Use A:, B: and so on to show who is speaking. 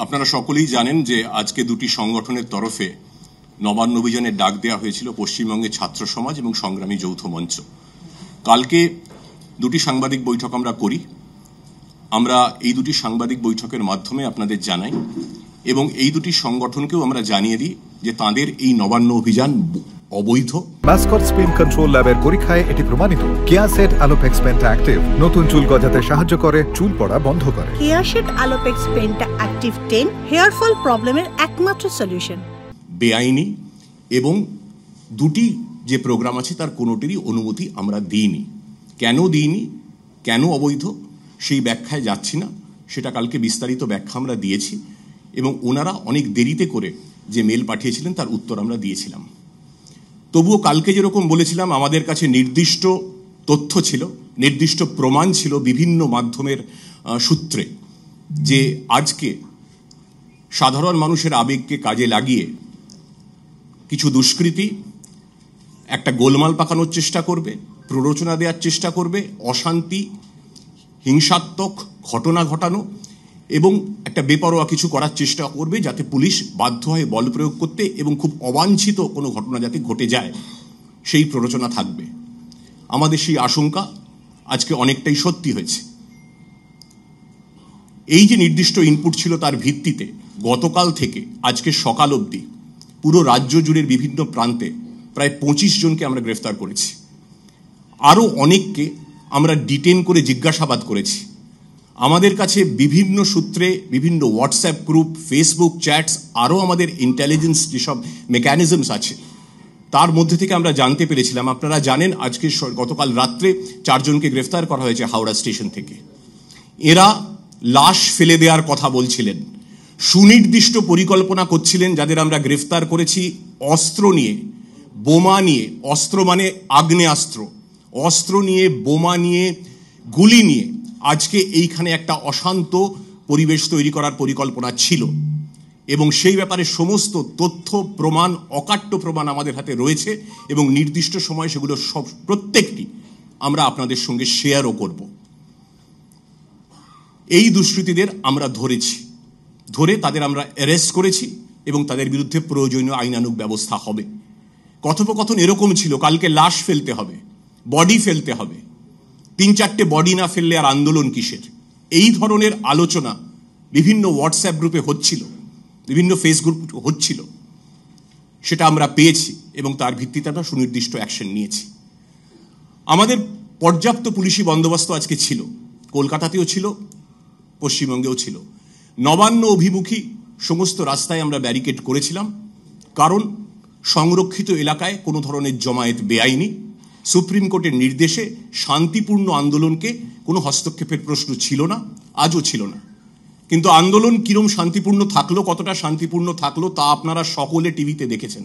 A: আপনারা সকলেই জানেন যে আজকে দুটি সংগঠনের তরফে নবান্ন অভিযানের ডাক দেওয়া হয়েছিল, পশ্চিমবঙ্গের ছাত্র সমাজ এবং সংগ্রামী যৌথ মঞ্চ। কালকে দুটি সাংবাদিক বৈঠক আমরা করি। আমরা এই দুটি সাংবাদিক বৈঠকের মাধ্যমে আপনাদের জানাই এবং এই দুটি সংগঠনকেও আমরা জানিয়ে দিই যে তাদের এই নবান্ন অভিযান অবৈধ।
B: মাস্কট স্পিন কন্ট্রোল ল্যাবের পরীক্ষায় এটি প্রমাণিত। কেয়াসেট আলোপেক্স পেন্টা অ্যাক্টিভ নতুন চুল গজাতে সাহায্য করে, চুল পড়া বন্ধ করে।
C: Keyaseth alopex penta active 10 hair fall প্রবলেমের একমাত্র সলিউশন।
A: বেআইনি এবং দুটি যে প্রোগ্রাম আছে তার কোনোটিরই অনুমতি আমরা দিইনি। কেন দিইনি, কেন অবৈধ, সেই ব্যাখ্যায় যাচ্ছি না। সেটা কালকে বিস্তারিত ব্যাখ্যা আমরা দিয়েছি এবং ওনারা অনেক দেরিতে করে যে মেল পাঠিয়েছিলেন তার উত্তর আমরা দিয়েছিলাম। তবুও কালকে যেরকম বলেছিলাম, আমাদের কাছে নির্দিষ্ট তথ্য ছিল, নির্দিষ্ট প্রমাণ ছিল বিভিন্ন মাধ্যমের সূত্রে, যে আজকে সাধারণ মানুষের আবেগকে কাজে লাগিয়ে কিছু দুষ্কৃতী একটা গোলমাল পাকানোর চেষ্টা করবে, প্ররোচনা দেওয়ার চেষ্টা করবে, অশান্তি, হিংসাত্মক ঘটনা ঘটানো এবং একটা বেপরোয়া কিছু করার চেষ্টা করবে, যাতে পুলিশ বাধ্য হয় বল প্রয়োগ করতে এবং খুব অবাঞ্ছিত কোনো ঘটনা যাতে ঘটে যায় সেই প্ররোচনা থাকবে। আমাদের সেই আশঙ্কা আজকে অনেকটাই সত্যি হয়েছে। এই যে নির্দিষ্ট ইনপুট ছিল তার ভিত্তিতে গতকাল থেকে আজকে সকাল অবধি পুরো রাজ্য জুড়ে বিভিন্ন প্রান্তে প্রায় 25 জনকে আমরা গ্রেফতার করেছি। আরও অনেককে আমরা ডিটেন করে জিজ্ঞাসাবাদ করেছি। আমাদের কাছে বিভিন্ন সূত্রে, বিভিন্ন হোয়াটসঅ্যাপ গ্রুপ, ফেসবুক চ্যাটস, আরও আমাদের ইন্টেলিজেন্স যেসব মেকানিজমস আছে তার মধ্যে থেকে আমরা জানতে পেরেছিলাম, আপনারা জানেন আজকে গতকাল রাত্রে 4 জনকে গ্রেফতার করা হয়েছে হাওড়া স্টেশন থেকে। এরা লাশ ফেলে দেওয়ার কথা বলছিলেন, সুনির্দিষ্ট পরিকল্পনা করছিলেন। যাদের আমরা গ্রেফতার করেছি অস্ত্র নিয়ে, বোমা নিয়ে, অস্ত্র মানে আগ্নেয়াস্ত্র, অস্ত্র নিয়ে, বোমা নিয়ে, গুলি নিয়ে আজকে এইখানে একটা অশান্ত পরিবেশ তৈরি করার পরিকল্পনা ছিল এবং সেই ব্যাপারে সমস্ত তথ্য প্রমাণ, অকাট্য প্রমাণ আমাদের হাতে রয়েছে এবং নির্দিষ্ট সময় সেগুলো সব প্রত্যেকটি আমরা আপনাদের সঙ্গে শেয়ারও করব। এই দুষ্কৃতীদের আমরা ধরে তাদের আমরা অ্যারেস্ট করেছি এবং তাদের বিরুদ্ধে প্রয়োজনীয় আইনানুগ ব্যবস্থা হবে। কথোপকথন এরকম ছিল, কালকে লাশ ফেলতে হবে, বডি ফেলতে হবে, 3-4টে বডি না ফেললে আর আন্দোলন কিসের, এই ধরনের আলোচনা বিভিন্ন হোয়াটসঅ্যাপ গ্রুপে হচ্ছিল, বিভিন্ন ফেসবুক হচ্ছিল। সেটা আমরা পেয়েছি এবং তার ভিত্তিতে আমরা সুনির্দিষ্ট অ্যাকশন নিয়েছি। আমাদের পর্যাপ্ত পুলিশি বন্দোবস্ত আজকে ছিল, কলকাতাতেও ছিল, পশ্চিমবঙ্গেও ছিল। নবান্ন অভিমুখী সমস্ত রাস্তায় আমরা ব্যারিকেড করেছিলাম, কারণ সংরক্ষিত এলাকায় কোনো ধরনের জমায়েত বেআইনি। সুপ্রিম কোর্টের নির্দেশে শান্তিপূর্ণ আন্দোলনকে কোনো হস্তক্ষেপের প্রশ্ন ছিল না, আজও ছিল না। কিন্তু আন্দোলন কিরম শান্তিপূর্ণ থাকলো, কতটা শান্তিপূর্ণ থাকলো তা আপনারা সকলে টিভিতে দেখেছেন।